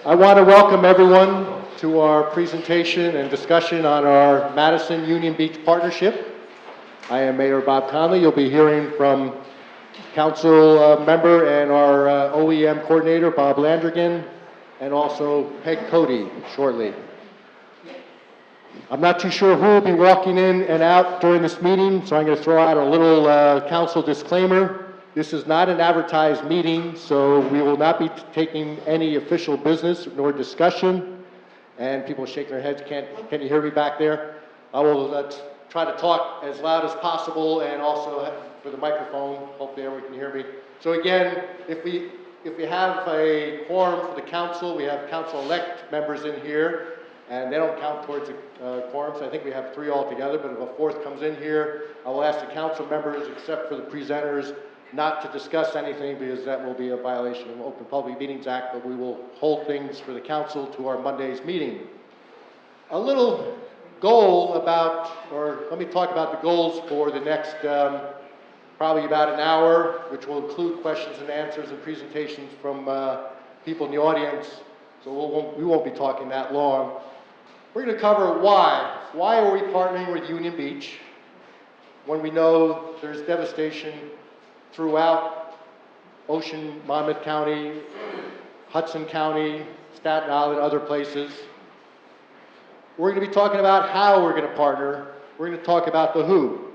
I want to welcome everyone to our presentation and discussion on our Madison Union Beach partnership. I am Mayor Bob Conley. You'll be hearing from council member and our OEM coordinator, Bob Landrigan, and also Peg Cody shortly. I'm not too sure who will be walking in and out during this meeting, so I'm going to throw out a little council disclaimer. This is not an advertised meeting, so we will not be taking any official business nor discussion. And people shaking their heads, can you hear me back there? I will try to talk as loud as possible, and also for the microphone, hopefully everyone can hear me. So again, if we have a quorum for the council, we have council-elect members in here, and they don't count towards the quorum, so I think we have 3 altogether, but if a 4th comes in here, I will ask the council members, except for the presenters, not to discuss anything, because that will be a violation of the Open Public Meetings Act, but we will hold things for the council to our Monday's meeting. A little goal about, or let me talk about the goals for the next probably about an hour, which will include questions and answers and presentations from people in the audience, so we won't be talking that long. We're going to cover why. Why are we partnering with Union Beach when we know there's devastation throughout Ocean, Monmouth County, Hudson County, Staten Island, other places. We're going to be talking about how we're going to partner. We're going to talk about the who.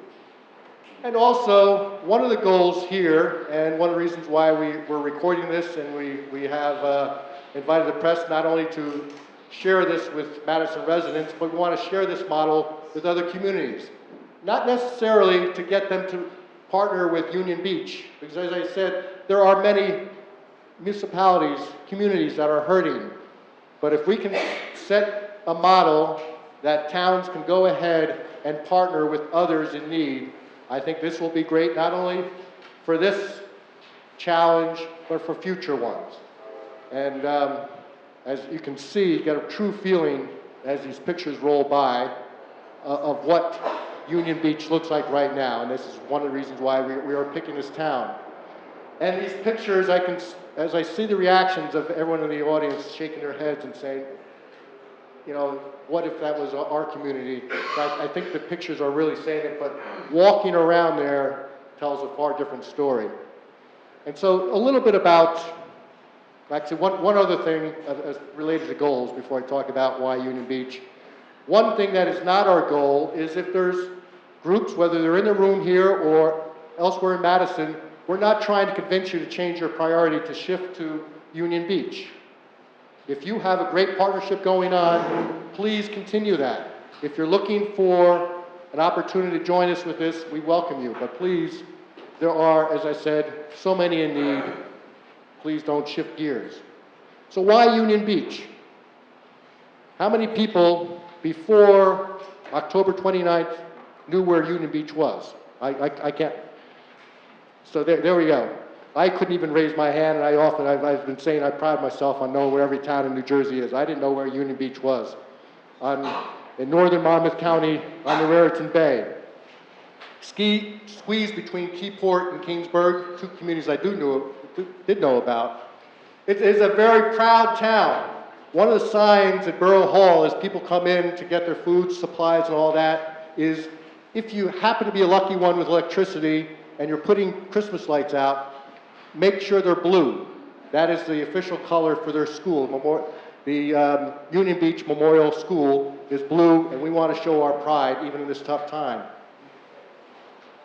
And also, one of the goals here, and one of the reasons why we're recording this, and we have invited the press not only to share this with Madison residents, but we want to share this model with other communities. Not necessarily to get them to partner with Union Beach, because as I said, there are many municipalities, communities that are hurting. But if we can set a model that towns can go ahead and partner with others in need, I think this will be great, not only for this challenge, but for future ones. And as you can see, you get a true feeling as these pictures roll by of what Union Beach looks like right now, and this is one of the reasons why we are picking this town. And these pictures, as I see the reactions of everyone in the audience shaking their heads and saying, you know, what if that was our community? I think the pictures are really saying it, but walking around there tells a far different story. And so a little bit about, actually one other thing related to goals before I talk about why Union Beach. One thing that is not our goal is if there's groups, whether they're in the room here or elsewhere in Madison, we're not trying to convince you to change your priority to shift to Union Beach. If you have a great partnership going on, please continue that. If you're looking for an opportunity to join us with this, we welcome you. But please, there are, as I said, so many in need. Please don't shift gears. So why Union Beach? How many people before October 29th knew where Union Beach was? I can't. So there we go. I couldn't even raise my hand, and I've been saying I pride myself on knowing where every town in New Jersey is. I didn't know where Union Beach was. In northern Monmouth County on the Raritan Bay. Squeezed between Keyport and Kingsburg, 2 communities I did know about. It is a very proud town. One of the signs at Borough Hall as people come in to get their food, supplies, and all that is if you happen to be a lucky one with electricity and you're putting Christmas lights out, make sure they're blue. That is the official color for their school. The Union Beach Memorial School is blue, and we want to show our pride even in this tough time.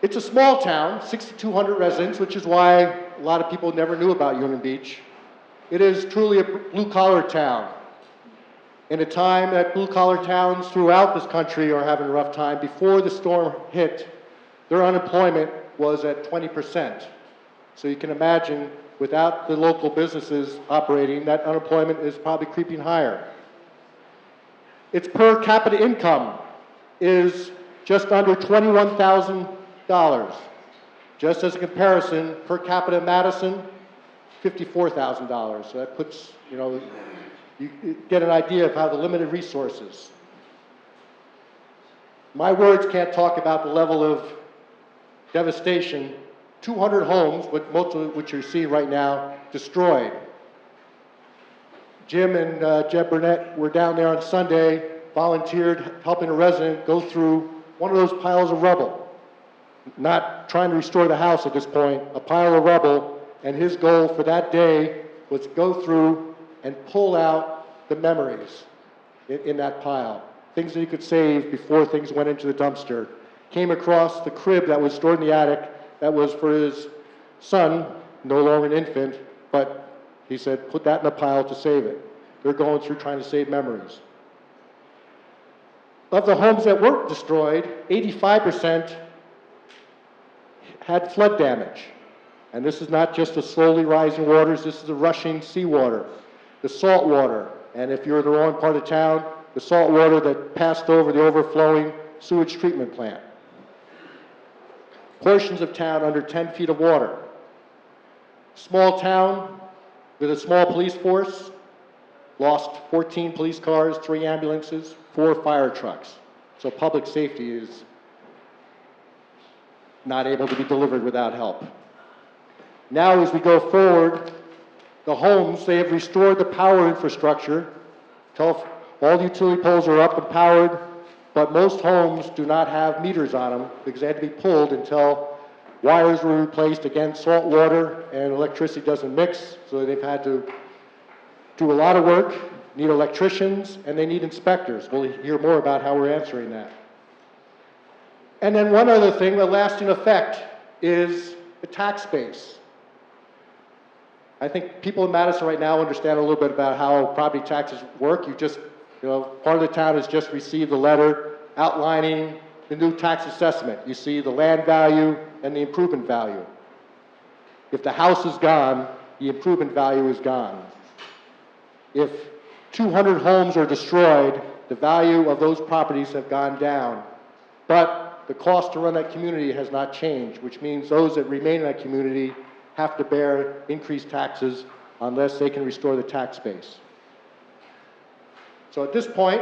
It's a small town, 6,200 residents, which is why a lot of people never knew about Union Beach. It is truly a blue-collar town. In a time that blue-collar towns throughout this country are having a rough time, before the storm hit, their unemployment was at 20%. So you can imagine, without the local businesses operating, that unemployment is probably creeping higher. Its per capita income is just under $21,000. Just as a comparison, per capita in Madison, $54,000. So that puts, you get an idea of how the limited resources. My words can't talk about the level of devastation. 200 homes, most of which you're seeing right now, destroyed. Jim and Jeb Burnett were down there on Sunday, volunteered, helping a resident go through one of those piles of rubble. Not trying to restore the house at this point, a pile of rubble, and his goal for that day was to go through and pull out the memories in that pile. Things that he could save before things went into the dumpster. Came across the crib that was stored in the attic that was for his son, no longer an infant, but he said, put that in a pile to save it. They're going through trying to save memories. Of the homes that were destroyed, 85% had flood damage. And this is not just the slowly rising waters, this is the rushing seawater, the salt water. And if you're in the wrong part of town, the salt water that passed over the overflowing sewage treatment plant. Portions of town under 10 feet of water. Small town with a small police force, lost 14 police cars, 3 ambulances, 4 fire trucks. So public safety is not able to be delivered without help. Now as we go forward, the homes, they have restored the power infrastructure. All the utility poles are up and powered, but most homes do not have meters on them because they had to be pulled until wires were replaced. Again, salt water and electricity doesn't mix, so they've had to do a lot of work, need electricians, and they need inspectors. We'll hear more about how we're answering that. And then one other thing, the lasting effect is the tax base. I think people in Madison right now understand a little bit about how property taxes work. Part of the town has just received a letter outlining the new tax assessment. You see the land value and the improvement value. If the house is gone, the improvement value is gone. If 200 homes are destroyed, the value of those properties have gone down. But the cost to run that community has not changed, which means those that remain in that community have to bear increased taxes unless they can restore the tax base. So at this point,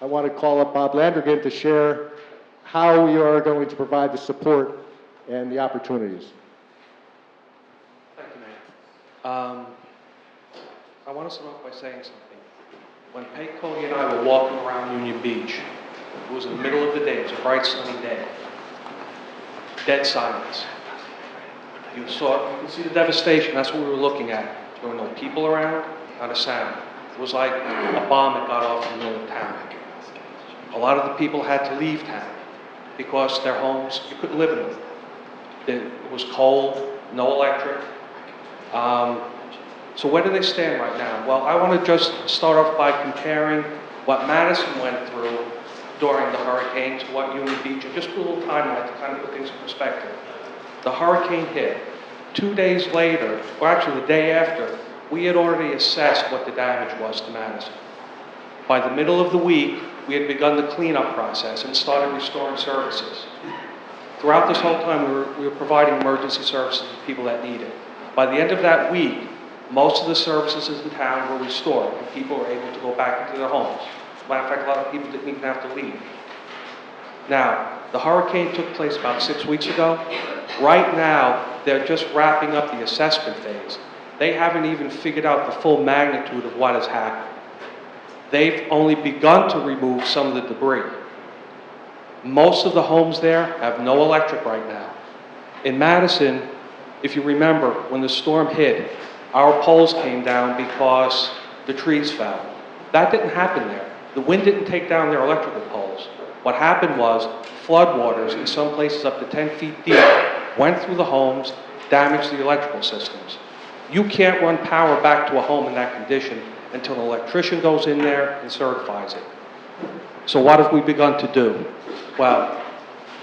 I want to call up Bob Landrigan to share how we are going to provide the support and the opportunities. Thank you, Mayor. I want to start off by saying something. When Peg Coley and I were walking around Union Beach, it was in the middle of the day, it was a bright sunny day. Dead silence. You can see the devastation, that's what we were looking at. There were no people around, not a sound. It was like a bomb that got off in the middle of town. A lot of the people had to leave town because their homes, you couldn't live in them. It was cold, no electric. So where do they stand right now? Well, I want to just start off by comparing what Madison went through during the hurricane to what Union Beach, and just put a little timeline to kind of put things in perspective. The hurricane hit. 2 days later, or actually the day after, we had already assessed what the damage was to Madison. By the middle of the week, we had begun the cleanup process and started restoring services. Throughout this whole time, we were providing emergency services to people that need it. By the end of that week, most of the services in town were restored, and people were able to go back into their homes. As a matter of fact, a lot of people didn't even have to leave. Now, the hurricane took place about 6 weeks ago. Right now, they're just wrapping up the assessment phase. They haven't even figured out the full magnitude of what has happened. They've only begun to remove some of the debris. Most of the homes there have no electric right now. In Madison, if you remember, when the storm hit, our poles came down because the trees fell. That didn't happen there. The wind didn't take down their electrical poles. What happened was floodwaters, in some places up to 10 feet deep, went through the homes, damaged the electrical systems. You can't run power back to a home in that condition until an electrician goes in there and certifies it. So what have we begun to do? Well,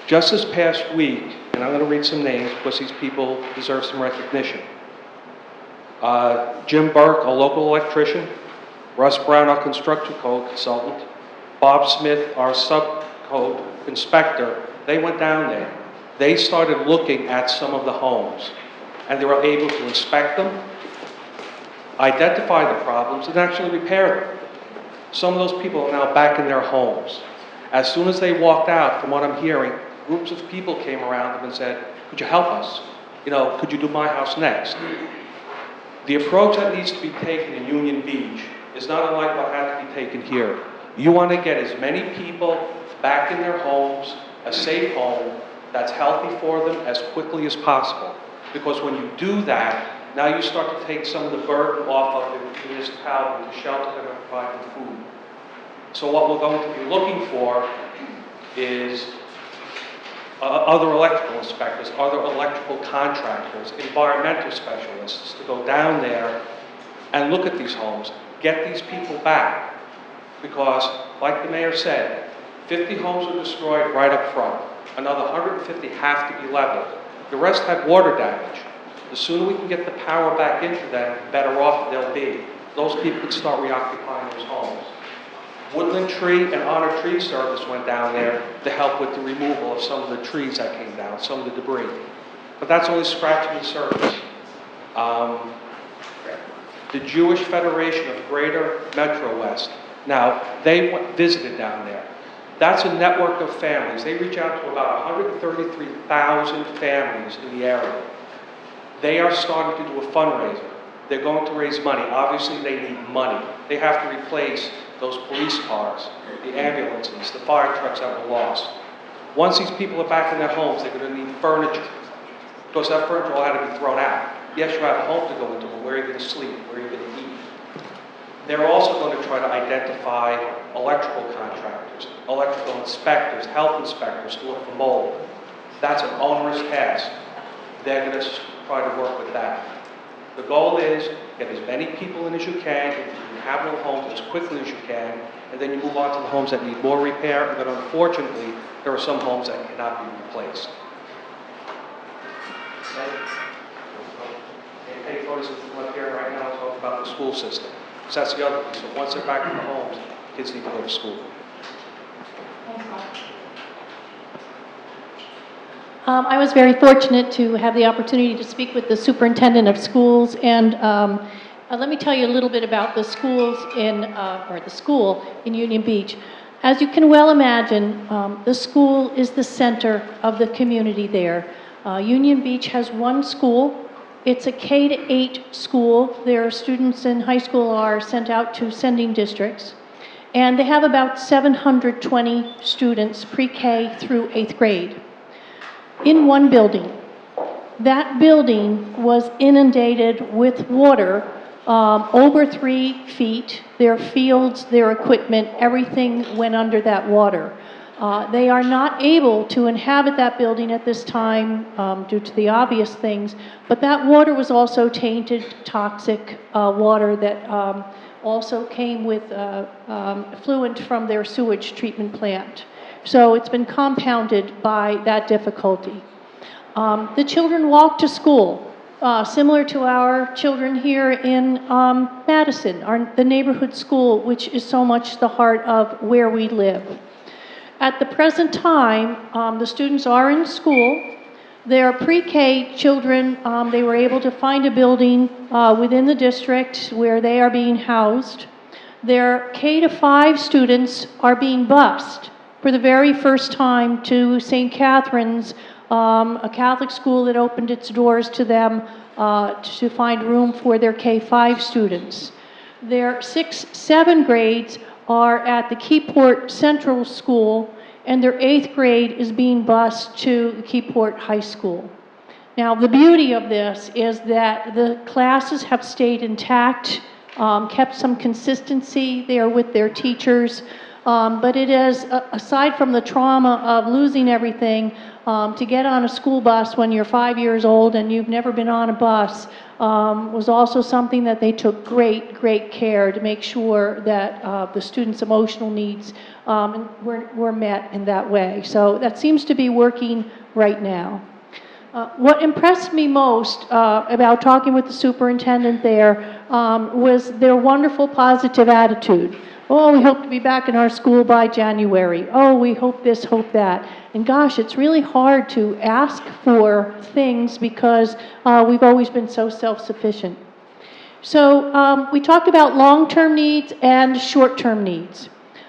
just this past week, and I'm going to read some names because these people deserve some recognition. Jim Burke, a local electrician, Russ Brown, our construction code consultant, Bob Smith, our sub-code inspector, they went down there. They started looking at some of the homes, and they were able to inspect them, identify the problems, and actually repair them. Some of those people are now back in their homes. As soon as they walked out, from what I'm hearing, groups of people came around them and said, could you help us? Could you do my house next? The approach that needs to be taken in Union Beach is not unlike what had to be taken here. You want to get as many people back in their homes, a safe home that's healthy for them as quickly as possible. Because when you do that, now you start to take some of the burden off of the municipality to shelter them and provide them food. So what we're going to be looking for is other electrical inspectors, other electrical contractors, environmental specialists to go down there and look at these homes, get these people back. Because, like the mayor said, 50 homes were destroyed right up front. Another 150 have to be leveled. The rest had water damage. The sooner we can get the power back into them, the better off they'll be. Those people can start reoccupying those homes. Woodland Tree and Honor Tree Service went down there to help with the removal of some of the trees that came down, some of the debris. But that's only scratching the surface. The Jewish Federation of Greater Metro West, now, they visited down there. That's a network of families. They reach out to about 133,000 families in the area. They are starting to do a fundraiser. They're going to raise money. Obviously, they need money. They have to replace those police cars, the ambulances, the fire trucks that were lost. Once these people are back in their homes, they're going to need furniture, because that furniture all had to be thrown out. Yes, you have a home to go into, but where are you going to sleep? Where are you going to eat? They're also going to try to identify electrical contractors, electrical inspectors, health inspectors to look for mold. That's an onerous task. They're going to try to work with that. The goal is get as many people in as you can into habitable homes as quickly as you can, and then you move on to the homes that need more repair, and then unfortunately, there are some homes that cannot be replaced. And any photos that come up here right now talk about the school system. So that's the other thing. So once they're back in the homes, kids need to go to school. I was very fortunate to have the opportunity to speak with the superintendent of schools, and let me tell you a little bit about the schools or the school in Union Beach. As you can well imagine, the school is the center of the community there. Union Beach has one school. It's a K-8 school. Their students in high school are sent out to sending districts. And they have about 720 students pre-K through 8th grade in one building. That building was inundated with water over 3 feet. Their fields, their equipment, everything went under that water. They are not able to inhabit that building at this time due to the obvious things, but that water was also tainted, toxic water that also came with effluent from their sewage treatment plant. So it's been compounded by that difficulty. The children walk to school, similar to our children here in Madison, the neighborhood school, which is so much the heart of where we live. At the present time, the students are in school. Their pre-K children, they were able to find a building within the district where they are being housed. Their K-5 students are being bused for the very first time to St. Catherine's, a Catholic school that opened its doors to them to find room for their K-5 students. Their 6, 7 grades are at the Keyport Central School, and their 8th grade is being bused to Keyport High School. Now, the beauty of this is that the classes have stayed intact, kept some consistency there with their teachers, but it is, aside from the trauma of losing everything, to get on a school bus when you're 5 years old and you've never been on a bus was also something that they took great care to make sure that the students' emotional needs were met in that way. So that seems to be working right now. What impressed me most about talking with the superintendent there was their wonderful positive attitude. Oh, we hope to be back in our school by January. Oh, we hope this, hope that. And gosh, it's really hard to ask for things because we've always been so self-sufficient. So we talked about long-term needs and short-term needs.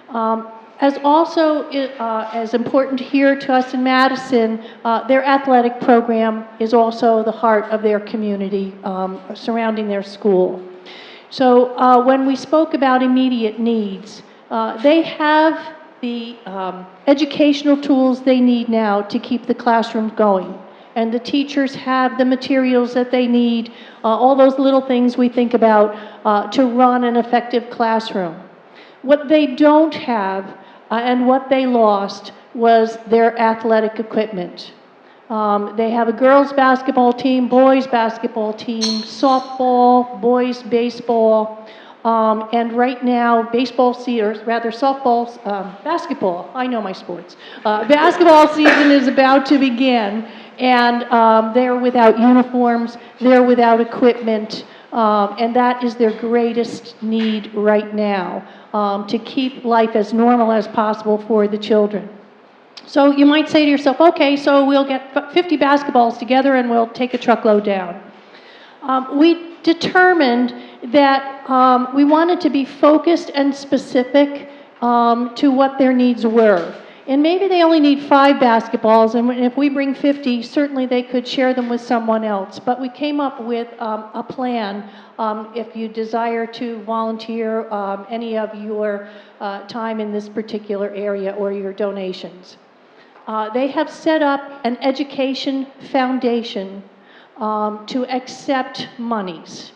As also as important here to us in Madison, their athletic program is also the heart of their community surrounding their school. So when we spoke about immediate needs, they have the educational tools they need now to keep the classrooms going. And the teachers have the materials that they need, all those little things we think about to run an effective classroom. What they don't have and what they lost was their athletic equipment. They have a girls' basketball team, boys' basketball team, softball, boys' baseball, and right now, basketball, I know my sports. Basketball season is about to begin, and they're without uniforms, they're without equipment, and that is their greatest need right now, to keep life as normal as possible for the children. So you might say to yourself, okay, so we'll get 50 basketballs together and we'll take a truckload down. We determined that we wanted to be focused and specific to what their needs were. And maybe they only need 5 basketballs, and if we bring 50, certainly they could share them with someone else. But we came up with a plan if you desire to volunteer any of your time in this particular area or your donations. They have set up an education foundation to accept monies.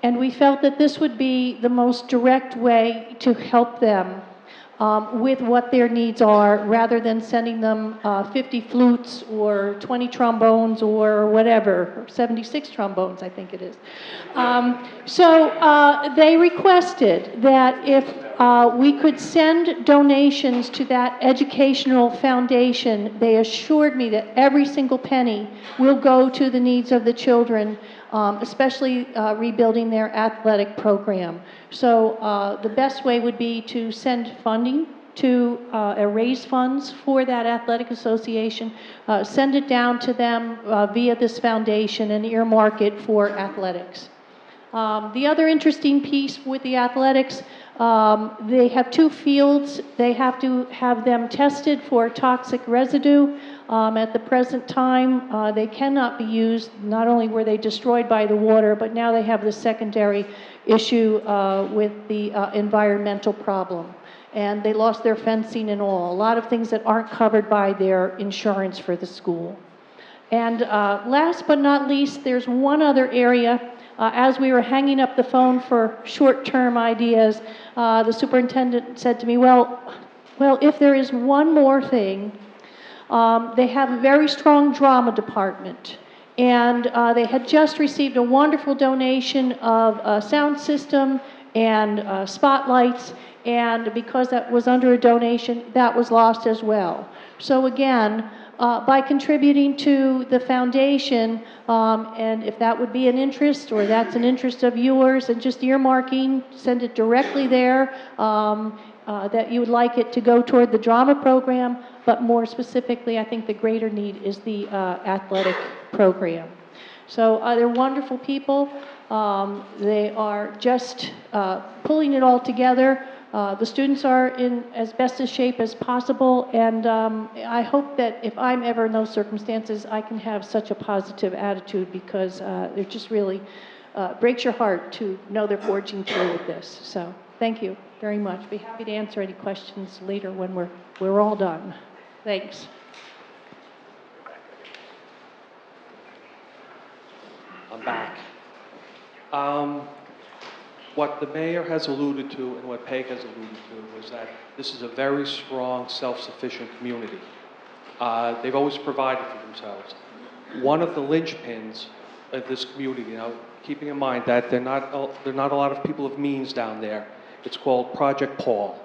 And we felt that this would be the most direct way to help them with what their needs are, rather than sending them 50 flutes or 20 trombones or whatever, or 76 trombones, I think it is. So they requested that if we could send donations to that educational foundation, they assured me that every single penny will go to the needs of the children, especially rebuilding their athletic program. So the best way would be to send funding to raise funds for that athletic association, send it down to them via this foundation and earmark it for athletics. The other interesting piece with the athletics, they have 2 fields. They have to have them tested for toxic residue. At the present time, they cannot be used. Not only were they destroyed by the water, but now they have the secondary issue with the environmental problem. And they lost their fencing and all. A lot of things that aren't covered by their insurance for the school. And last but not least, there's one other area. As we were hanging up the phone for short-term ideas, the superintendent said to me, well, if there is one more thing, they have a very strong drama department. And they had just received a wonderful donation of a sound system and spotlights, and because that was under a donation, that was lost as well. So again, by contributing to the foundation, and if that would be an interest, or that's an interest of yours, and just earmarking, send it directly there, that you would like it to go toward the drama program, but more specifically, I think the greater need is the athletic program. So they're wonderful people. They are just pulling it all together. The students are in as best a shape as possible, and I hope that if I'm ever in those circumstances, I can have such a positive attitude, because it just really breaks your heart to know they're forging through with this. So thank you very much. Be happy to answer any questions later when we're all done. Thanks. I'm back. What the mayor has alluded to and what Peg has alluded to is that this is a very strong, self-sufficient community. They've always provided for themselves. One of the linchpins of this community, keeping in mind that there are not a lot of people of means down there, it's called Project Paul.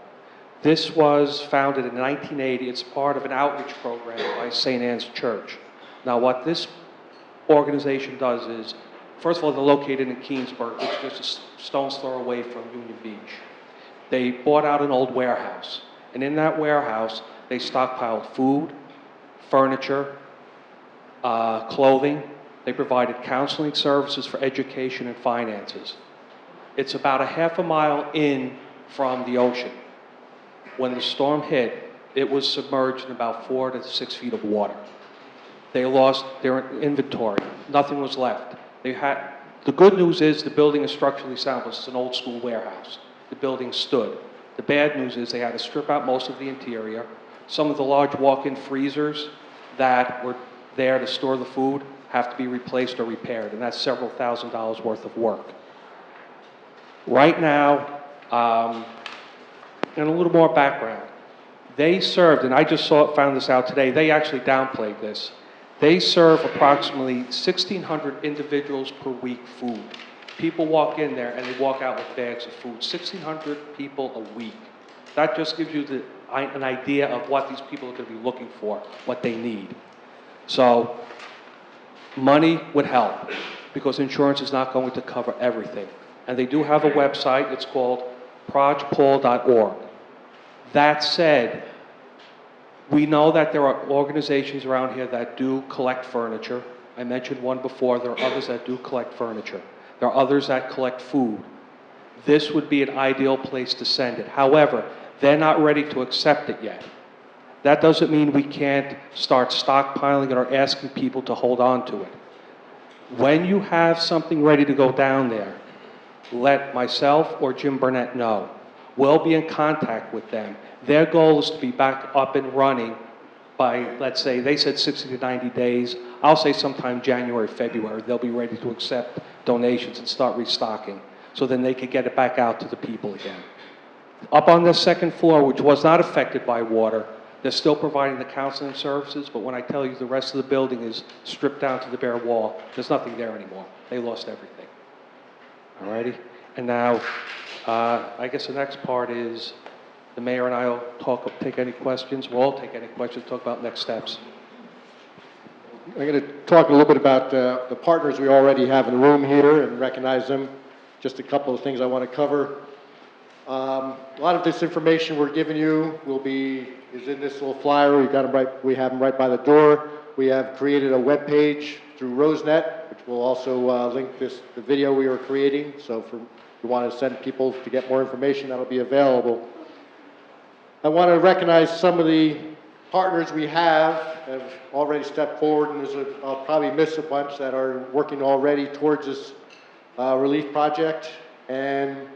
This was founded in 1980. It's part of an outreach program by St. Anne's Church. Now, what this organization does is, first of all, they're located in Keensburg, which is just a stone's throw away from Union Beach. They bought out an old warehouse, and in that warehouse, they stockpiled food, furniture, clothing. They provided counseling services for education and finances. It's about a half a mile in from the ocean. When the storm hit, it was submerged in about 4 to 6 feet of water. They lost their inventory. Nothing was left. They had The good news is the building is structurally sound. It's an old school warehouse. The building stood. The bad news is they had to strip out most of the interior. Some of the large walk-in freezers that were there to store the food have to be replaced or repaired, and that's several $1,000s worth of work. Right now, and a little more background, they served, and I just found this out today, they actually downplayed this. They serve approximately 1,600 individuals per week food. People walk in there and they walk out with bags of food. 1,600 people a week. That just gives you an idea of what these people are going to be looking for, what they need. So, money would help, because insurance is not going to cover everything. And they do have a website, it's called projpol.org. That said, we know that there are organizations around here that do collect furniture. I mentioned one before, there are others that do collect furniture. There are others that collect food. This would be an ideal place to send it. However, they're not ready to accept it yet. That doesn't mean we can't start stockpiling it or asking people to hold on to it. When you have something ready to go down there, let myself or Jim Burnett know. We'll be in contact with them. Their goal is to be back up and running by, let's say, they said 60 to 90 days. I'll say sometime January, February, they'll be ready to accept donations and start restocking, so then they could get it back out to the people again. Up on the second floor, which was not affected by water, they're still providing the counseling services, but when I tell you the rest of the building is stripped down to the bare wall, there's nothing there anymore. They lost everything. All righty? And now, I guess the next part is the mayor and I will take any questions. We'll all take any questions, talk about next steps. I'm going to talk a little bit about the partners we already have in the room here and recognize them. Just a couple of things I want to cover. A lot of this information we're giving you is in this little flyer. We have them right by the door. We have created a web page through RoseNet, which will also link the video we were creating. So if you want to send people to get more information, that'll be available. I want to recognize some of the partners we have already stepped forward, and I'll probably miss a bunch that are working already towards this relief project. And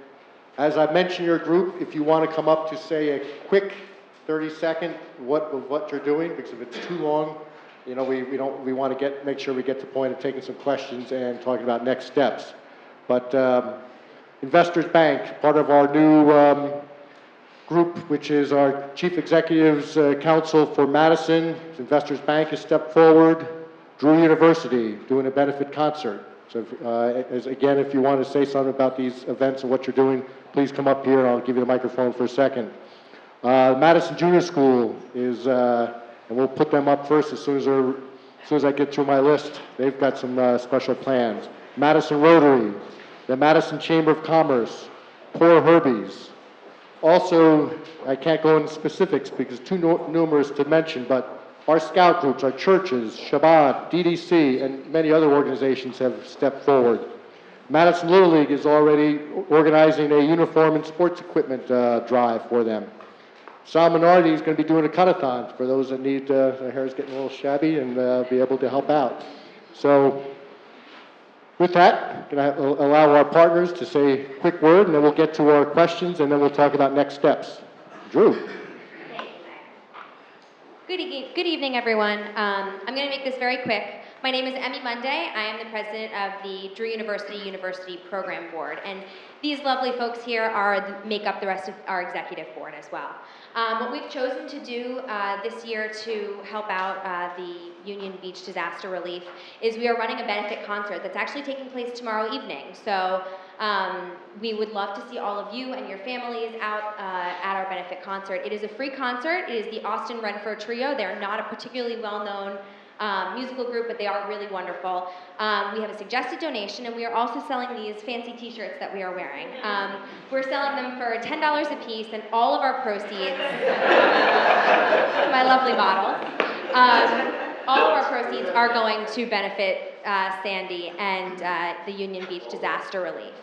as I mentioned your group, if you want to come up to say a quick 30-second what you're doing, because if it's too long, you know, we want to make sure we get to the point of taking some questions and talking about next steps. But Investors Bank, part of our new group, which is our Chief Executive's Council for Madison, Investors Bank has stepped forward. Drew University doing a benefit concert. So again, if you want to say something about these events and what you're doing, please come up here and I'll give you the microphone for a second. Madison Junior School is, and we'll put them up first as soon as I get through my list. They've got some special plans. Madison Rotary, the Madison Chamber of Commerce, Poor Herbies. Also, I can't go into specifics because too numerous to mention, but our scout groups, our churches, Shabbat, DDC, and many other organizations have stepped forward. Madison Little League is already organizing a uniform and sports equipment drive for them. Sal Minardi is going to be doing a cut-a-thon for those that need, their hair is getting a little shabby, and be able to help out. So, with that, I'm going to allow our partners to say a quick word, and then we'll get to our questions, and then we'll talk about next steps. Drew. Good evening, everyone. I'm going to make this very quick. My name is Emmy Monday. I am the president of the Drew University Program Board, and these lovely folks here make up the rest of our executive board as well. What we've chosen to do this year to help out the Union Beach disaster relief is we are running a benefit concert that's actually taking place tomorrow evening. So we would love to see all of you and your families out at our benefit concert. It is a free concert. It is the Austin Renfro Trio. They're not a particularly well-known musical group, but they are really wonderful. We have a suggested donation, and we are also selling these fancy t-shirts that we are wearing. We're selling them for $10 a piece, and all of our proceeds, my lovely models, all of our proceeds are going to benefit Sandy and the Union Beach disaster relief.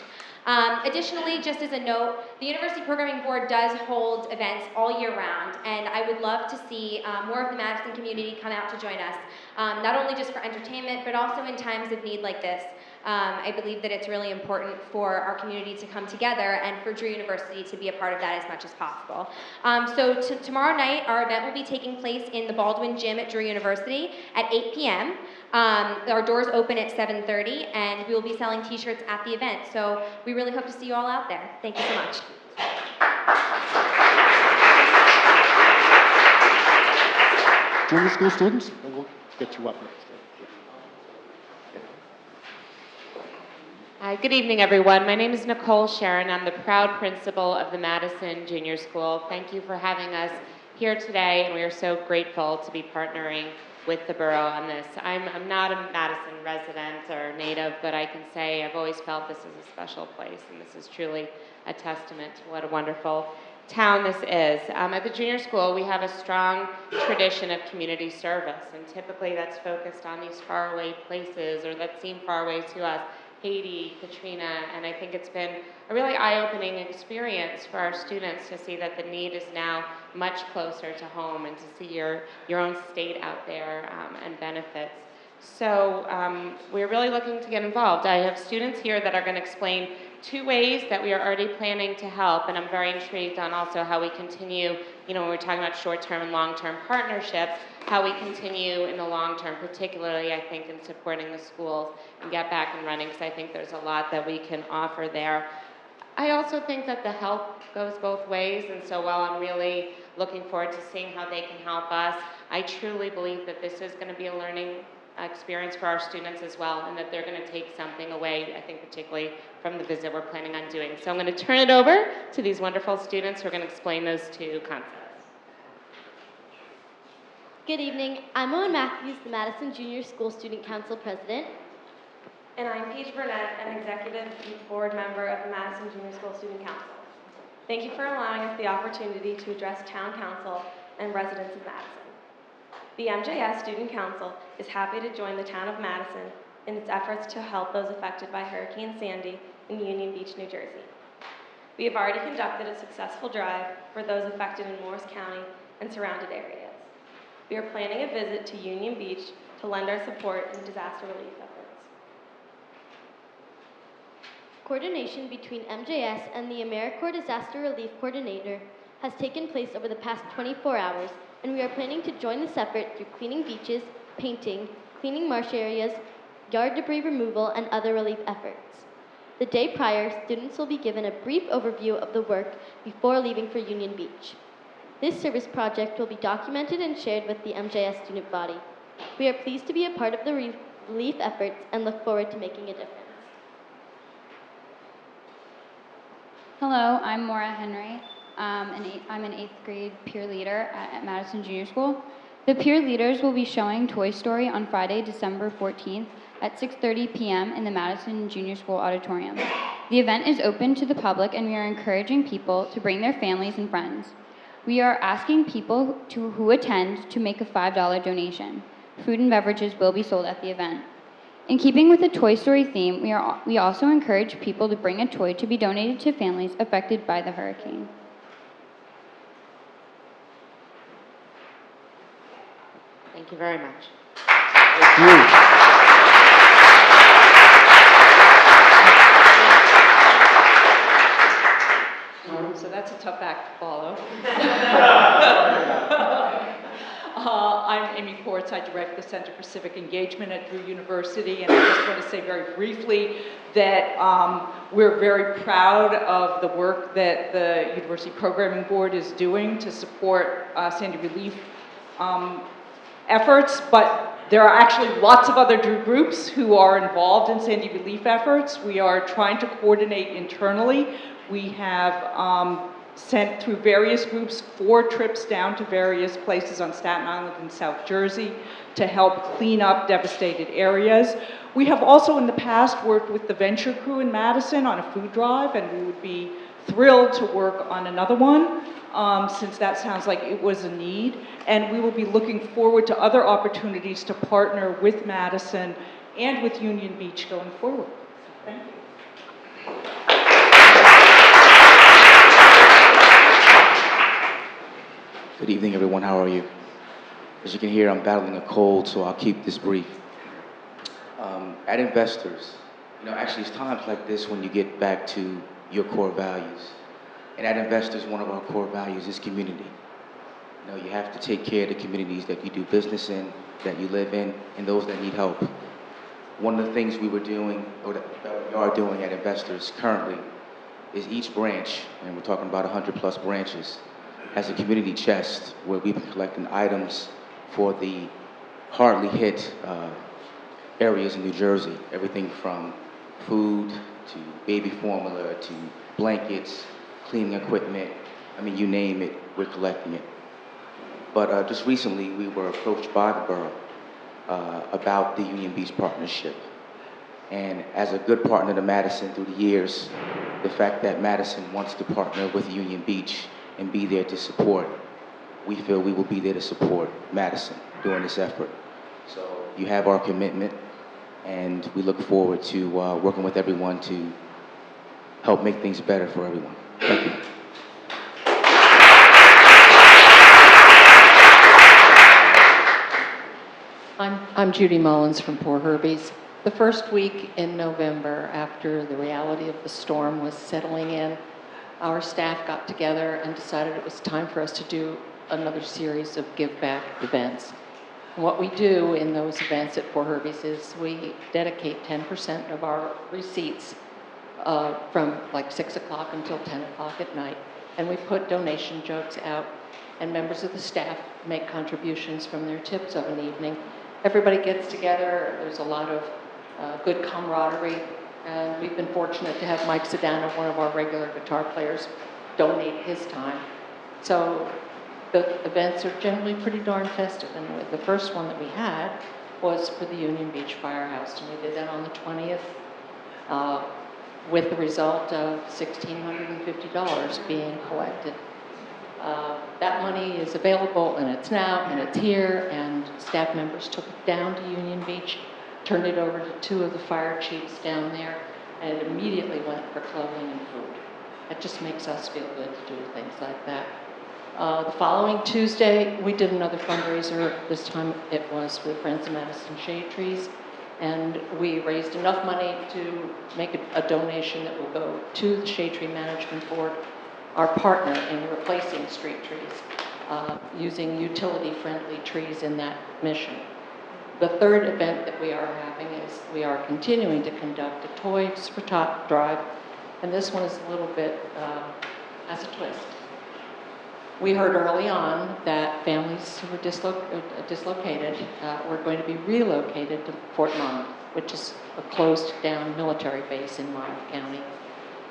Additionally, just as a note, the University Programming Board does hold events all year round, and I would love to see more of the Madison community come out to join us, not only just for entertainment, but also in times of need like this. I believe that it's really important for our community to come together and for Drew University to be a part of that as much as possible. Tomorrow night, our event will be taking place in the Baldwin Gym at Drew University at 8 p.m. Our doors open at 7:30, and we will be selling t-shirts at the event. So we really hope to see you all out there. Thank you so much. Junior school students, and we'll get you up next. Hi, good evening, everyone. My name is Nicole Sharon. I'm the proud principal of the Madison Junior School. Thank you for having us here today, and we are so grateful to be partnering with the borough on this. I'm not a Madison resident or native, but I can say I've always felt this is a special place, and this is truly a testament to what a wonderful town this is. At the junior school, we have a strong tradition of community service, and typically that's focused on these faraway places or that seem far away to us. Haiti, Katrina, and I think it's been a really eye-opening experience for our students to see that the need is now much closer to home and to see your own state out there and benefits. So we're really looking to get involved. I have students here that are going to explain 2 ways that we are already planning to help, and I'm very intrigued on also how we continue, when we're talking about short-term and long-term partnerships, how we continue in the long term, particularly I think in supporting the schools and get back and running, because I think there's a lot that we can offer there. I also think that the help goes both ways, and so while I'm really looking forward to seeing how they can help us, I truly believe that this is going to be a learning experience for our students as well, and that they're going to take something away, I think particularly from the visit we're planning on doing. So I'm going to turn it over to these wonderful students who are going to explain those 2 concepts. Good evening. I'm Owen Matthews, the Madison Junior School Student Council President. And I'm Paige Burnett, an Executive Board Member of the Madison Junior School Student Council. Thank you for allowing us the opportunity to address Town Council and residents of Madison. The MJS Student Council is happy to join the Town of Madison in its efforts to help those affected by Hurricane Sandy in Union Beach, New Jersey. We have already conducted a successful drive for those affected in Morris County and surrounded areas. We are planning a visit to Union Beach to lend our support in disaster relief efforts. Coordination between MJS and the AmeriCorps Disaster Relief Coordinator has taken place over the past 24 hours, and we are planning to join this effort through cleaning beaches, painting, cleaning marsh areas, yard debris removal, and other relief efforts. The day prior, students will be given a brief overview of the work before leaving for Union Beach. This service project will be documented and shared with the MJS student body. We are pleased to be a part of the relief efforts and look forward to making a difference. Hello, I'm Maura Henry. I'm an 8th grade peer leader at Madison Junior School. The peer leaders will be showing Toy Story on Friday, December 14th at 6:30 p.m. in the Madison Junior School auditorium. The event is open to the public, and we are encouraging people to bring their families and friends. We are asking people who attend to make a $5 donation. Food and beverages will be sold at the event. In keeping with the Toy Story theme, we also encourage people to bring a toy to be donated to families affected by the hurricane. Thank you very much. Thank you. So that's a tough act to follow. I'm Amy Ports. I direct the Center for Civic Engagement at Drew University, and I just want to say very briefly that we're very proud of the work that the University Programming Board is doing to support Sandy relief efforts, but there are actually lots of other Drew groups who are involved in Sandy relief efforts. We are trying to coordinate internally. We have sent through various groups 4 trips down to various places on Staten Island and South Jersey to help clean up devastated areas. We have also in the past worked with the Venture Crew in Madison on a food drive, and we would be thrilled to work on another one since that sounds like it was a need. And we will be looking forward to other opportunities to partner with Madison and with Union Beach going forward. Thank you. Good evening, everyone. How are you? As you can hear, I'm battling a cold, so I'll keep this brief. At Investors, You know, actually, it's times like this when you get back to your core values. And at Investors, one of our core values is community. You know, you have to take care of the communities that you do business in, that you live in, and those that need help. One of the things we were doing, or that we are doing at Investors currently, is each branch, and we're talking about 100+ branches, has a community chest where we've been collecting items for the hardly hit areas in New Jersey. Everything from food to baby formula to blankets, cleaning equipment. I mean, you name it, we're collecting it. But just recently, we were approached by the borough about the Union Beach partnership. And as a good partner to Madison through the years, the fact that Madison wants to partner with Union Beach and be there to support, we feel we will be there to support Madison during this effort. So you have our commitment, and we look forward to working with everyone to help make things better for everyone. Thank you. I'm Judy Mullins from Poor Herbie's. The first week in November, after the reality of the storm was settling in, our staff got together and decided it was time for us to do another series of give back events. And what we do in those events at Poor Herbie's is we dedicate 10% of our receipts from like 6 o'clock until 10 o'clock at night. And we put donation jugs out, and members of the staff make contributions from their tips of an evening. Everybody gets together. There's a lot of good camaraderie, and we've been fortunate to have Mike Sedano, one of our regular guitar players, donate his time. So the events are generally pretty darn festive, and the first one that we had was for the Union Beach Firehouse, and we did that on the 20th with the result of $1,650 being collected. That money is available, and it's now, and it's here, and staff members took it down to Union Beach, turned it over to 2 of the fire chiefs down there, and it immediately went for clothing and food. It just makes us feel good to do things like that. The following Tuesday, we did another fundraiser. This time it was with Friends of Madison Shade Trees, and we raised enough money to make a donation that will go to the Shade Tree Management Board, our partner in replacing street trees, using utility-friendly trees in that mission. The third event that we are having is we are continuing to conduct a Toys for Tot drive, and this one is a little bit has a twist. We heard early on that families who were dislocated were going to be relocated to Fort Monmouth, which is a closed-down military base in Monmouth County,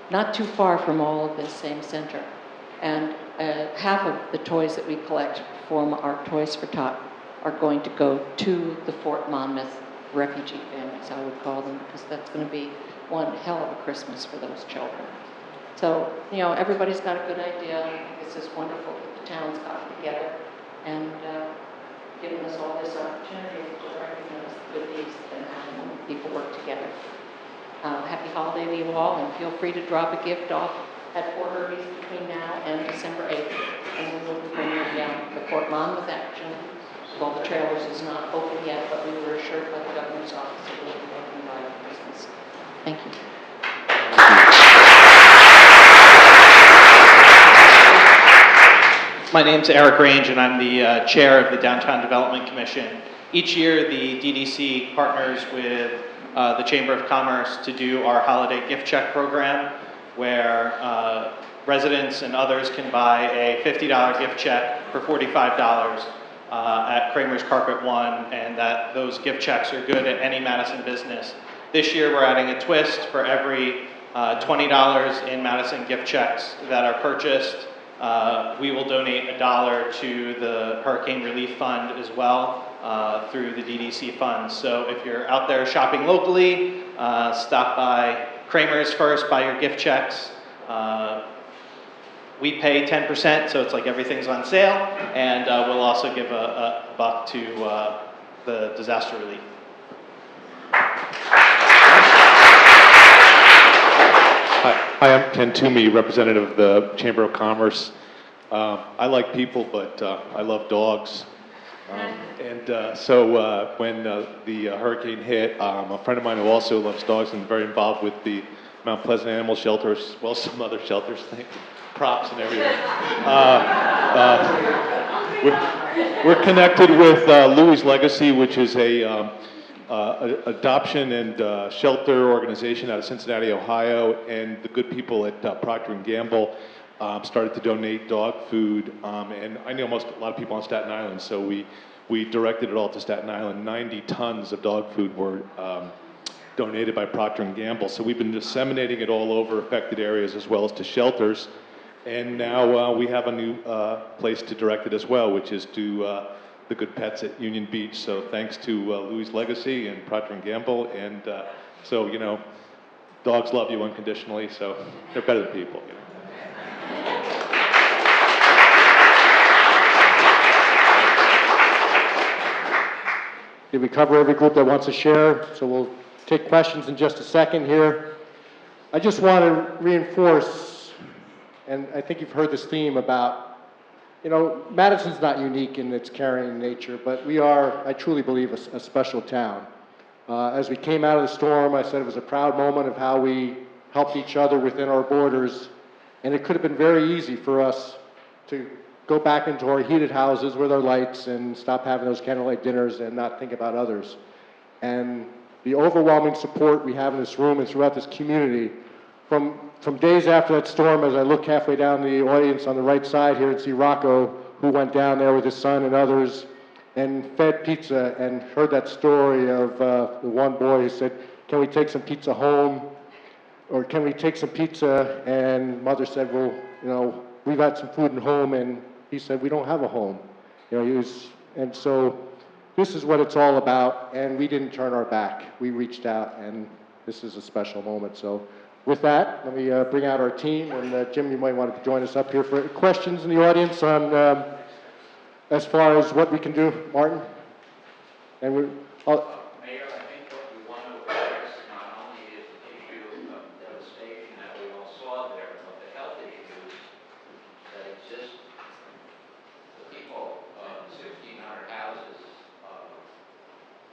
not too far from all of this same center. And half of the toys that we collect from our Toys for Tot are going to go to the Fort Monmouth refugee families, I would call them, because that's going to be one hell of a Christmas for those children. So, you know, everybody's got a good idea. This is wonderful that the town's got together and given us all this opportunity to recognize the good deeds that happen when people work together. Happy holiday to you all, and feel free to drop a gift off at Poor Herbie's between now and December 8th, and we will be bringing down the Fort Monmouth action. Well, the trailers is not open yet, but we were assured by the governor's office that we will be open by Christmas. Thank you. My name's Eric Range, and I'm the chair of the Downtown Development Commission. Each year, the DDC partners with the Chamber of Commerce to do our holiday gift check program, where residents and others can buy a $50 gift check for $45 at Kramer's Carpet One, and that those gift checks are good at any Madison business. This year, we're adding a twist. For every $20 in Madison gift checks that are purchased, we will donate $1 to the Hurricane Relief Fund as well through the DDC funds. So if you're out there shopping locally, stop by Kramer's first, buy your gift checks. We pay 10%, so it's like everything's on sale, and we'll also give a buck to the disaster relief. Hi, I'm Ken Toomey, representative of the Chamber of Commerce. I like people, but I love dogs. When the hurricane hit, a friend of mine who also loves dogs and very involved with the Mount Pleasant Animal Shelter, as well as some other shelters, props and everything. We're connected with Louis Legacy, which is a adoption and shelter organization out of Cincinnati, Ohio, and the good people at Procter & Gamble started to donate dog food, and I know a lot of people on Staten Island, so we directed it all to Staten Island. 90 tons of dog food were donated by Procter & Gamble, so we've been disseminating it all over affected areas as well as to shelters, and now we have a new place to direct it as well, which is to the Good Pets at Union Beach. So thanks to Louis Legacy and Procter & Gamble, and so, you know, dogs love you unconditionally, so they're better than people, you know. Did we cover every group that wants to share? So we'll take questions in just a second here. I just want to reinforce, and I think you've heard this theme about, you know, Madison's not unique in its caring nature, but we are, I truly believe, a special town. As we came out of the storm, I said it was a proud moment of how we helped each other within our borders, and it could have been very easy for us to go back into our heated houses with our lights and stop having those candlelight dinners and not think about others. And the overwhelming support we have in this room and throughout this community, from days after that storm, as I look halfway down the audience on the right side here and see Rocco, who went down there with his son and others and fed pizza, and heard that story of the one boy who said, "Can we take some pizza home?" Or, "Can we take some pizza?" And mother said, "Well, you know, we've had some food at home," and he said, "We don't have a home." You know, and so this is what it's all about, and we didn't turn our back. We reached out, and this is a special moment. So with that, let me bring out our team, and Jim, you might want to join us up here for questions in the audience on as far as what we can do. Martin? And Mayor, I think what we want to address not only is the issue of devastation that we all saw there, but the health issues that exist. The people, 1,600 houses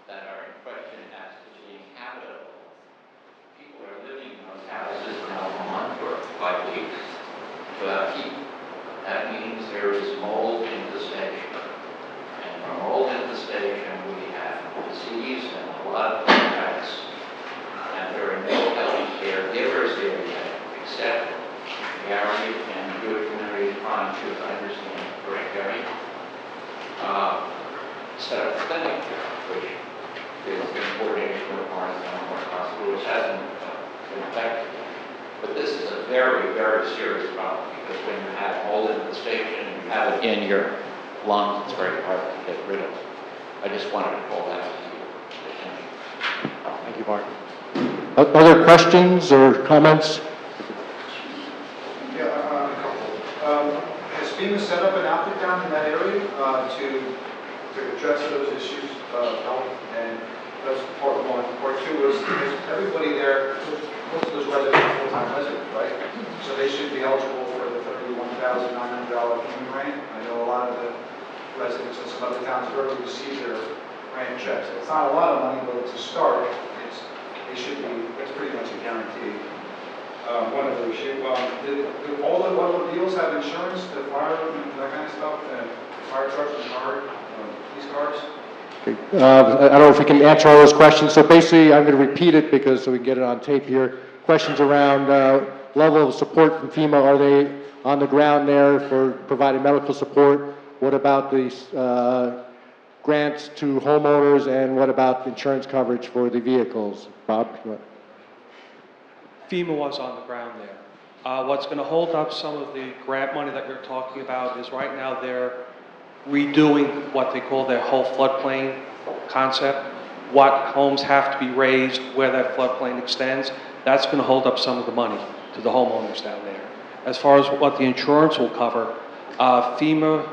that are in question as to being habitable. People are living in those houses now a month or 5 weeks without heat. That means there is mold in the station. And from mold in the station, we have disease and a lot of impacts. And there are no healthy caregivers there yet, except Gary and the Jewish community is trying to understand, correct, Gary? Set up a clinic here, which is in coordination with Barnes Hospital, which hasn't been effective. But this is a very, very serious problem, because when you have mold in the station and you have it in your lungs, it's very hard to get rid of. I just wanted to call that to your attention. Thank you, Martin. Other questions or comments? Yeah, a couple. Has FEMA set up an outfit down in that area to address those issues of health? And that's part one. Part two is everybody there, most of those residents are full-time residents, right? So they should be eligible for the $31,900 FEMA grant. I know a lot of the residents in some other towns have already received their grant checks. It's not a lot of money, but to start, it's pretty much a guarantee. One of those, do all the automobiles have insurance, the fire, that kind of stuff, and fire trucks and police cars? Okay. I don't know if we can answer all those questions. So basically, I'm going to repeat it so we can get it on tape here. Questions around level of support from FEMA. Are they on the ground there for providing medical support? What about these grants to homeowners, and what about insurance coverage for the vehicles? Bob? FEMA was on the ground there. What's going to hold up some of the grant money that you're talking about is right now they're redoing what they call their whole floodplain concept. What homes have to be raised, where that floodplain extends. That's going to hold up some of the money to the homeowners down there. As far as what the insurance will cover, FEMA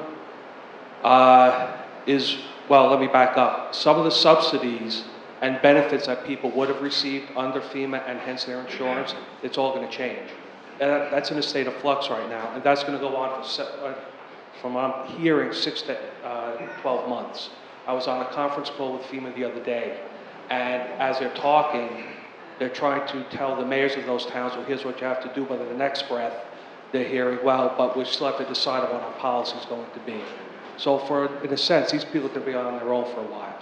well, let me back up. Some of the subsidies and benefits that people would have received under FEMA and hence their insurance, it's all going to change. And that's in a state of flux right now, and that's going to go on from I'm hearing 6 to 12 months. I was on a conference call with FEMA the other day, and as they're talking, they're trying to tell the mayors of those towns, well, here's what you have to do, but in the next breath, they're hearing, well, but we still have to decide on what our policy is going to be. So in a sense, these people could be on their own for a while.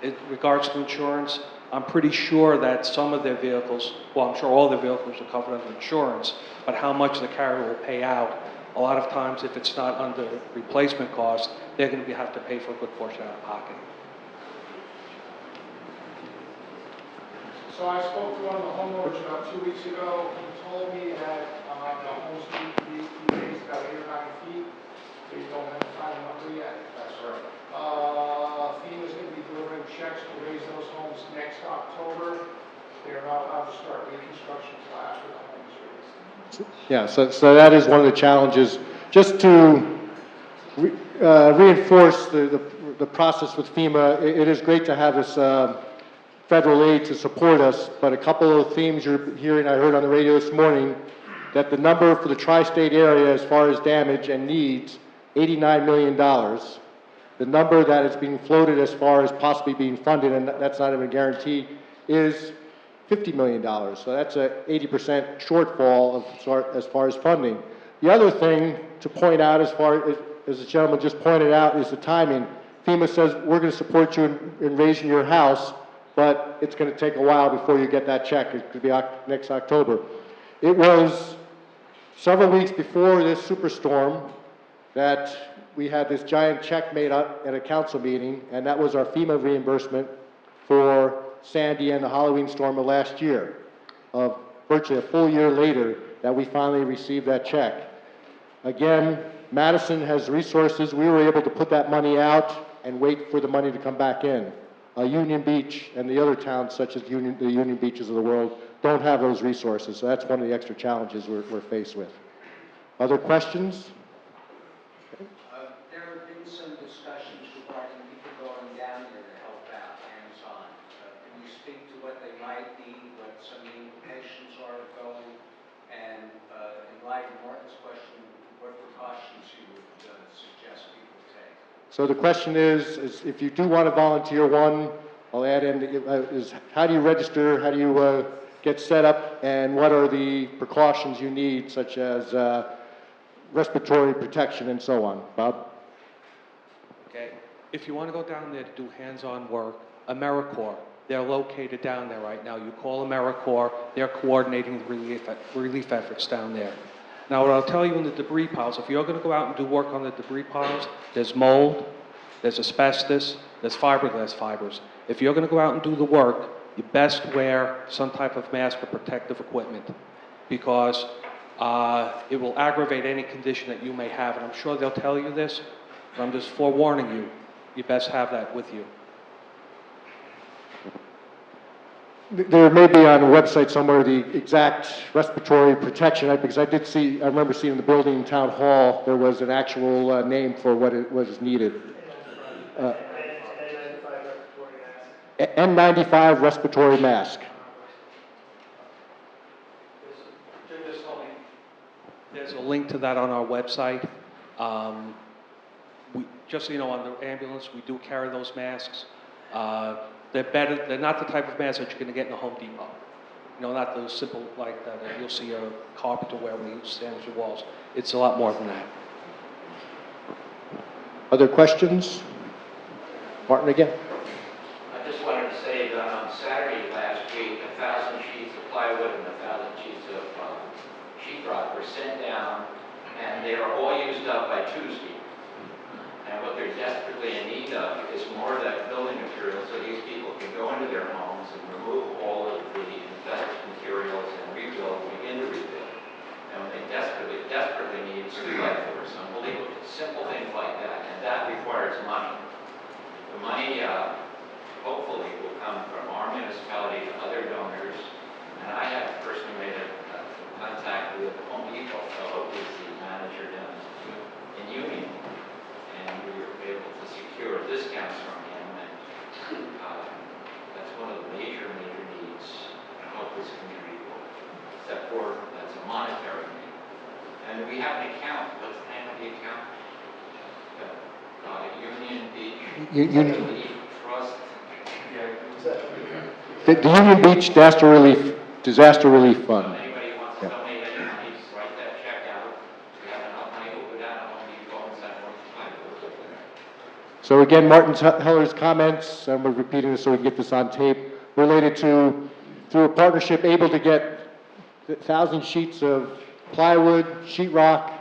In regards to insurance, I'm pretty sure that some of their vehicles, well, I'm sure all their vehicles are covered under insurance, but how much the carrier will pay out, a lot of times if it's not under replacement cost, they're going to have to pay for a good portion out of pocket. So I spoke to one of the homeowners about 2 weeks ago. He told me that the homes need to be raised about 8 or 9 feet. They don't have the final number yet. That's right. FEMA's going to be delivering checks to raise those homes next October. They're not allowed to start reconstruction until after the home is raised. Yeah, so that is one of the challenges. Just to reinforce the process with FEMA, it is great to have this federal aid to support us, but a couple of themes you're hearing, I heard on the radio this morning, that the number for the tri-state area as far as damage and needs, $89 million. The number that is being floated as far as possibly being funded, and that's not even a guarantee, is $50 million. So that's a 80% shortfall as far as funding. The other thing to point out as far as the gentleman just pointed out is the timing. FEMA says we're going to support you in raising your house, but it's going to take a while before you get that check. It could be next October. It was several weeks before this superstorm that we had this giant check made up at a council meeting, and that was our FEMA reimbursement for Sandy and the Halloween storm of last year. Virtually a full year later that we finally received that check. Again, Madison has resources. We were able to put that money out and wait for the money to come back in. Union Beach and the other towns, such as the Union Beaches of the world, don't have those resources. So that's one of the extra challenges we're faced with. Other questions? There have been some discussions regarding people going down there to help out hands-on. Can you speak to what they might be, what some of the implications are of going, and in light of Martin's question, what precautions you would suggest people take? So the question is if you do want to volunteer, one, I'll add in, is how do you register, how do you get set up, and what are the precautions you need, such as respiratory protection and so on? Bob? Okay. If you want to go down there to do hands-on work, AmeriCorps, they're located down there right now. You call AmeriCorps, they're coordinating the relief efforts down there. Now, what I'll tell you in the debris piles, if you're going to go out and do work on the debris piles, there's mold, there's asbestos, there's fiberglass fibers. If you're going to go out and do the work, you best wear some type of mask or protective equipment, because it will aggravate any condition that you may have. And I'm sure they'll tell you this, but I'm just forewarning you, you best have that with you. There may be on a website somewhere the exact respiratory protection, because I remember seeing in the building in Town Hall, there was an actual name for what it was needed. N95 respiratory mask. There's a link to that on our website. Just so you know, on the ambulance, we do carry those masks. They're not the type of mask that you're going to get in a Home Depot. You know, not those simple like that you'll see a carpenter wear when he stands your walls. It's a lot more than that. Other questions? Martin again. I just wanted to say that on Saturday last week, 1,000 sheets of plywood and 1,000 sheets of sheetrock were sent down, and they are all used up by Tuesday. And what they're desperately in need of is more of that building material so these people can go into their homes and remove all of the infested materials and rebuild, begin to rebuild. And what they desperately need is streetlight doors, unbelievable, simple things like that, and that requires money. The money hopefully will come from our municipality and other donors, and I have personally made a contact with Home Depot, who is the manager down in Union. And we were able to secure discounts from him, and that's one of the major needs I hope this community will step forward. That's a monetary need. And we have an account. What's the name of the account? Union Beach Union- Relief Trust. The Union Beach Disaster Relief Fund. Anybody who wants to Yeah. donate any money, write that check out. We have enough money to put down, only you go and send more time. So again, Martin Heller's comments, and we're repeating this so we can get this on tape, related to, through a partnership, able to get 1,000 sheets of plywood, sheetrock,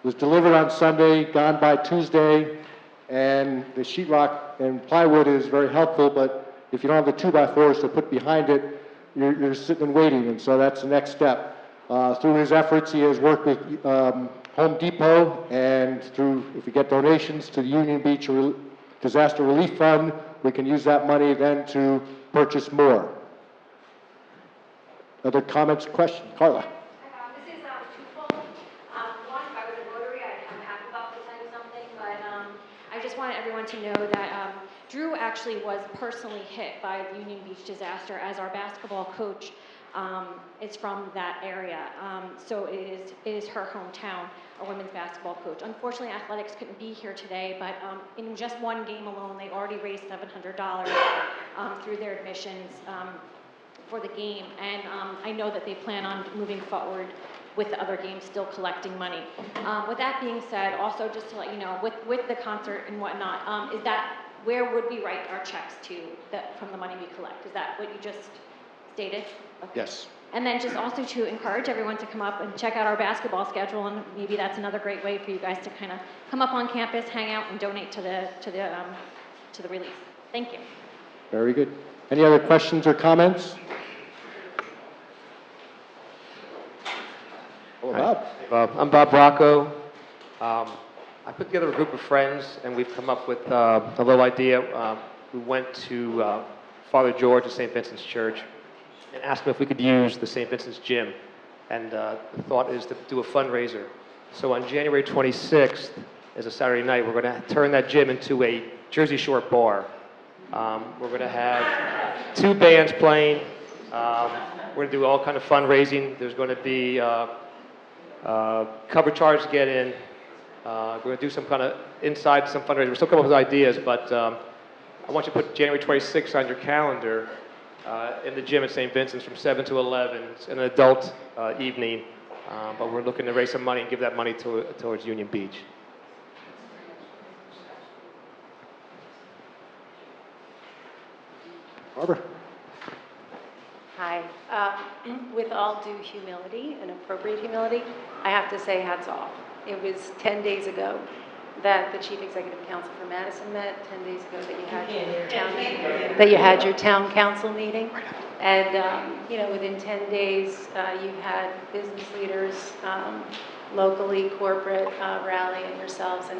was delivered on Sunday, gone by Tuesday, and the sheetrock and plywood is very helpful, but if you don't have the 2x4s to put behind it, you're sitting and waiting, and so that's the next step. Through his efforts, he has worked with Home Depot, and through, if we get donations to the Union Beach Disaster Relief Fund, we can use that money then to purchase more. Other comments, questions? Carla? This is twofold. One, if I was a Rotary, I'm happy about to tell you something, but I just wanted everyone to know that Drew actually was personally hit by the Union Beach disaster as our basketball coach is from that area. So it is her hometown, our women's basketball coach. Unfortunately, athletics couldn't be here today, but in just one game alone, they already raised $700 through their admissions for the game, and I know that they plan on moving forward with the other games, still collecting money. With that being said, also just to let you know, with the concert and whatnot, is that where would we write our checks to from the money we collect? Is that what you just stated? Okay. Yes. And then just also to encourage everyone to come up and check out our basketball schedule, and maybe that's another great way for you guys to kind of come up on campus, hang out, and donate to the relief. Thank you. Very good. Any other questions or comments? Hello, Bob. I'm Bob Rocco. I put together a group of friends, and we've come up with a little idea. We went to Father George at St. Vincent's Church and asked him if we could use the St. Vincent's gym. And the thought is to do a fundraiser. So on January 26th, is a Saturday night, we're going to turn that gym into a Jersey Shore bar. We're going to have 2 bands playing. We're going to do all kind of fundraising. There's going to be cover charge to get in. We're going to do some kind of inside some fundraising. We're still coming up with ideas, but I want you to put January 26th on your calendar in the gym at St. Vincent's from 7 to 11. It's an adult evening, but we're looking to raise some money and give that money towards Union Beach. Barbara? Hi. With all due humility and appropriate humility, I have to say hats off. It was 10 days ago that the Chief Executive Council for Madison met, 10 days ago that you had your town council meeting. And, within 10 days, you've had business leaders, locally, corporate, rallying yourselves. And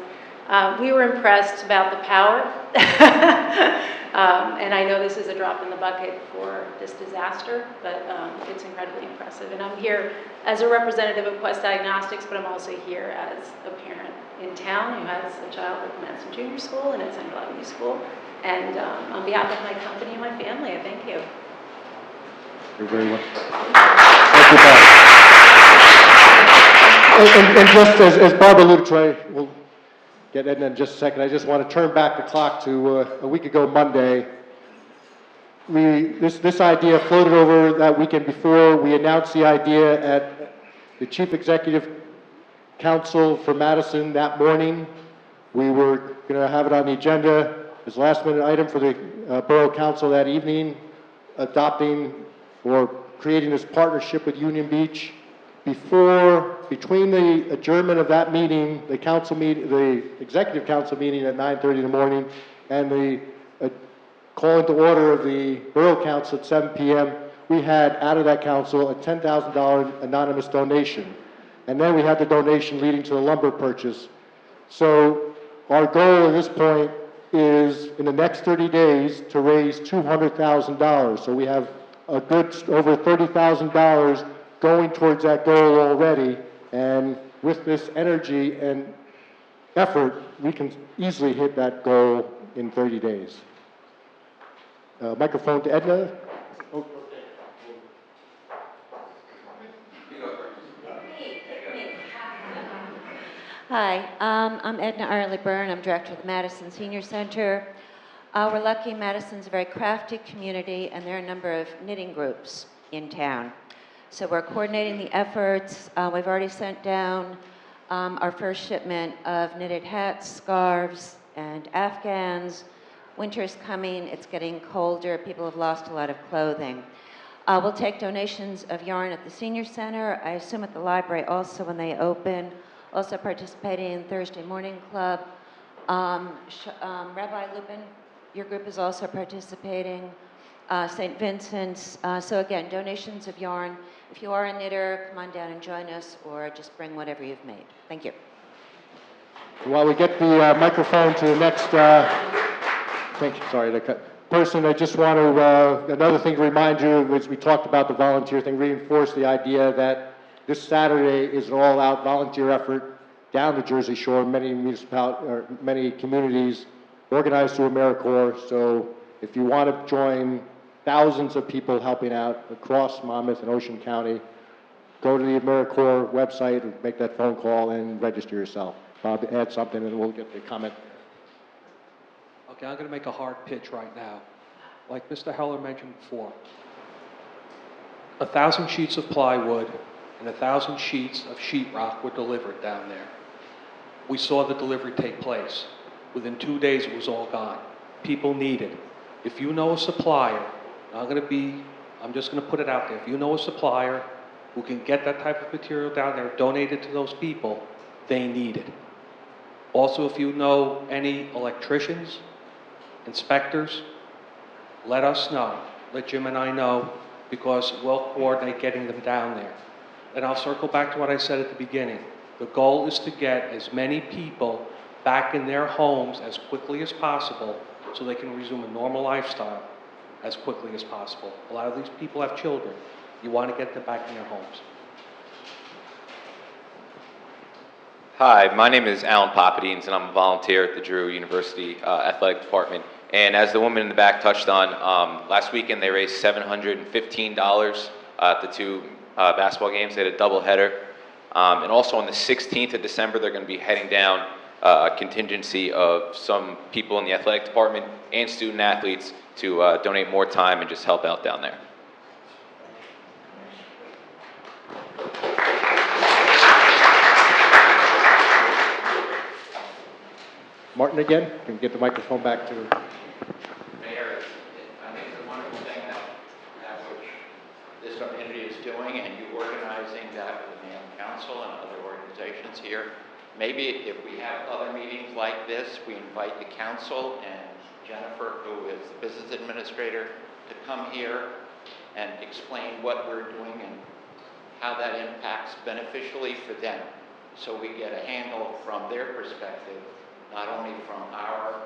we were impressed about the power. And I know this is a drop in the bucket for this disaster, but it's incredibly impressive. And I'm here as a representative of Quest Diagnostics, but I'm also here as a parent in town who has a child at Madison Junior School and at Central Avenue School. And on behalf of my company and my family, I thank you. You're very welcome. Thank you, Bob. And just as Barbara alluded to, we'll get Edna in just a second. I just want to turn back the clock to a week ago Monday. This idea floated over that weekend before. We announced the idea at the Chief Executive Council for Madison that morning. We were going to have it on the agenda as a last minute item for the Borough Council that evening, adopting or creating this partnership with Union Beach. Between the adjournment of that meeting, the executive council meeting at 9:30 in the morning, and the call into order of the Borough Council at 7 p.m., we had out of that council a $10,000 anonymous donation. And then we had the donation leading to the lumber purchase. So our goal at this point is in the next 30 days to raise $200,000. So we have a good over $30,000 going towards that goal already, and with this energy and effort, we can easily hit that goal in 30 days. Microphone to Edna. Oh. Hi, I'm Edna Arley Byrne. I'm director of the Madison Senior Center. We're lucky Madison's a very crafty community, and there are a number of knitting groups in town. So we're coordinating the efforts. We've already sent down our first shipment of knitted hats, scarves, and afghans. Winter's coming. It's getting colder. People have lost a lot of clothing. We'll take donations of yarn at the Senior Center. I assume at the library also when they open. Also participating in Thursday Morning Club. Rabbi Lupin, your group is also participating. St. Vincent's. So again, donations of yarn. If you are a knitter, come on down and join us, or just bring whatever you've made. Thank you. While we get the microphone to the next person, I just want to, another thing to remind you, as we talked about the volunteer thing, reinforce the idea that this Saturday is an all-out volunteer effort down the Jersey Shore, many communities organized through AmeriCorps. So if you want to join thousands of people helping out across Monmouth and Ocean County, go to the AmeriCorps website and make that phone call and register yourself. Bob, add something and we'll get the comment. Okay, I'm going to make a hard pitch right now. Like Mr. Heller mentioned before, 1,000 sheets of plywood and 1,000 sheets of sheetrock were delivered down there. We saw the delivery take place. Within 2 days, it was all gone. People need it. If you know a supplier, I'm just going to put it out there. If you know a supplier who can get that type of material down there, donate it to those people, they need it. Also, if you know any electricians, inspectors, let us know. Let Jim and I know, because we'll coordinate getting them down there. And I'll circle back to what I said at the beginning. The goal is to get as many people back in their homes as quickly as possible so they can resume a normal lifestyle as quickly as possible. A lot of these people have children. You want to get them back in their homes. Hi, my name is Alan Poppadines, and I'm a volunteer at the Drew University Athletic Department. And as the woman in the back touched on, last weekend they raised $715 at the two basketball games. They had a doubleheader. And also on the 16th of December, they're going to be heading down a contingency of some people in the athletic department and student athletes to donate more time and just help out down there. Martin again, can we get the microphone back to... Mayor, I think it's a wonderful thing that which this community is doing, and you organizing that with the Mayor Council and other organizations here. Maybe if we have other meetings like this, we invite the council and Jennifer, who is the business administrator, to come here and explain what we're doing and how that impacts beneficially for them. So we get a handle from their perspective, not only from our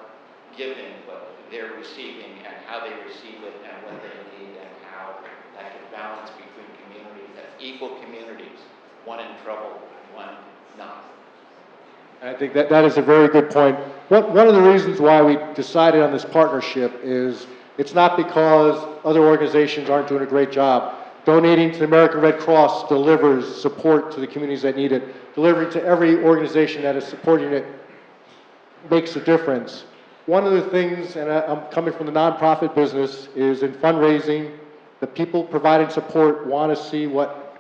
giving, but their receiving and how they receive it and what they need and how that can balance between communities as equal communities, one in trouble, one not. I think that is a very good point. One of the reasons why we decided on this partnership is it's not because other organizations aren't doing a great job. Donating to the American Red Cross delivers support to the communities that need it. Delivering to every organization that is supporting it makes a difference. One of the things, and I'm coming from the nonprofit business, is in fundraising, the people providing support want to see what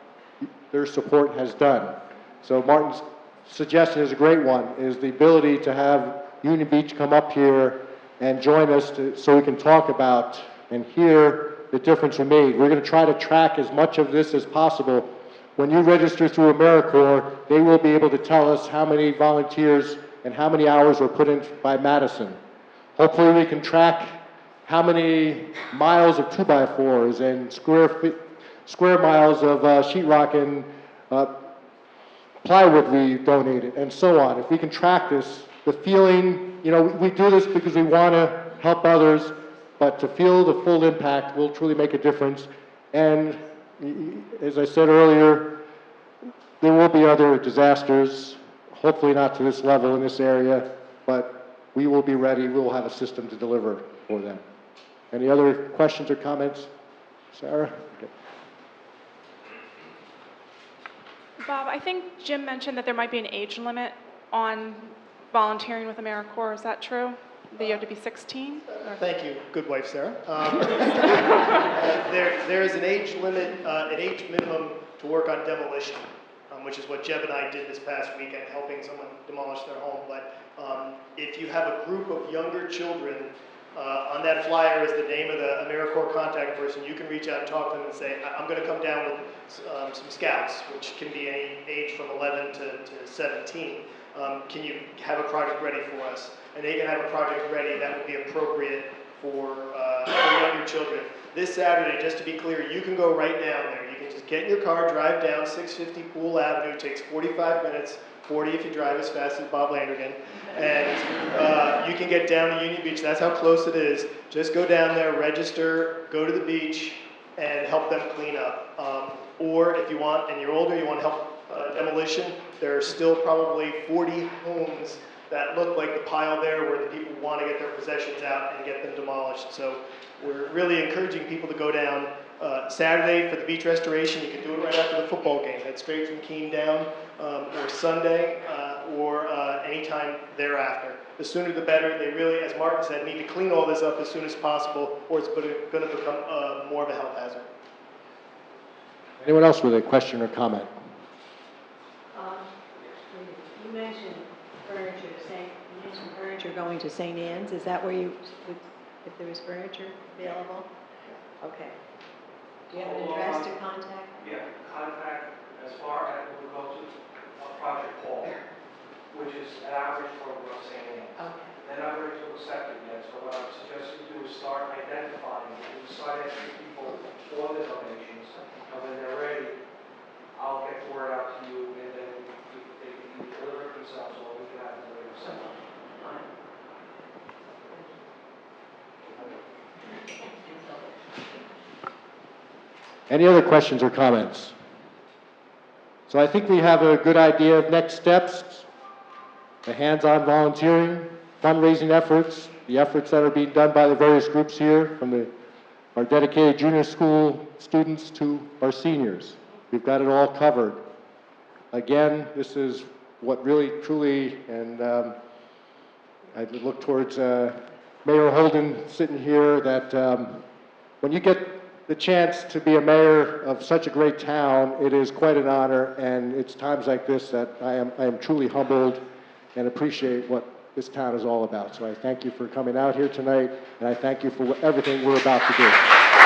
their support has done. So Martin's suggestion is a great one, is the ability to have Union Beach come up here and join us so we can talk about and hear the difference we made. We're going to try to track as much of this as possible. When you register through AmeriCorps, they will be able to tell us how many volunteers and how many hours were put in by Madison. Hopefully we can track how many miles of 2x4s and square miles of sheetrock and plywood we donated, and so on. If we can track this, the feeling, we do this because we want to help others, but to feel the full impact will truly make a difference. And as I said earlier, there will be other disasters, hopefully not to this level in this area, but we will be ready. We will have a system to deliver for them. Any other questions or comments? Sarah? Okay. Bob, I think Jim mentioned that there might be an age limit on volunteering with AmeriCorps, is that true? That you have to be 16? Or- Thank you, good wife, Sarah. There is an age limit, an age minimum to work on demolition, which is what Jeb and I did this past weekend, helping someone demolish their home. But if you have a group of younger children, on that flyer is the name of the AmeriCorps contact person. You can reach out and talk to them and say, I'm going to come down with some scouts, which can be any age from 11 to 17. Can you have a project ready for us? And they can have a project ready that would be appropriate for younger children. This Saturday, just to be clear, you can go right down there. You can just get in your car, drive down 650 Poole Avenue. It takes 45 minutes, 40 if you drive as fast as Bob Landergan. And you can get down to Union Beach. That's how close it is. Just go down there, register, go to the beach, and help them clean up. Or if you want, and you're older, you want to help demolition, there are still probably 40 homes that look like the pile there where the people want to get their possessions out and get them demolished. So we're really encouraging people to go down Saturday for the beach restoration. You can do it right after the football game. That's straight from Keene down, or Sunday, or anytime thereafter. The sooner the better. They really, as Martin said, need to clean all this up as soon as possible, or it's going to become more of a health hazard. Anyone else with a question or comment? You mentioned furniture going to St. Anne's. Is that where you would, if there was furniture available? Okay. Do you have an address to contact? Yeah, contact as far as we go to a project hall, which is an average for St. Anne's. Okay. They're not ready to accept it yet, so what I would suggest you do is start identifying it, and start asking people for the donations, and when they're ready, I'll get the word out to you, and then they can deliver it themselves, or we can have it delivered ourselves. Any other questions or comments? So I think we have a good idea of next steps, the hands-on volunteering, fundraising efforts, the efforts that are being done by the various groups here, from our dedicated junior school students to our seniors. We've got it all covered. Again, this is what really, truly, and I look towards Mayor Holden sitting here, that when you get the chance to be a mayor of such a great town, it is quite an honor, and it's times like this that I am truly humbled and appreciate what this town is all about. So I thank you for coming out here tonight, and I thank you for everything we're about to do.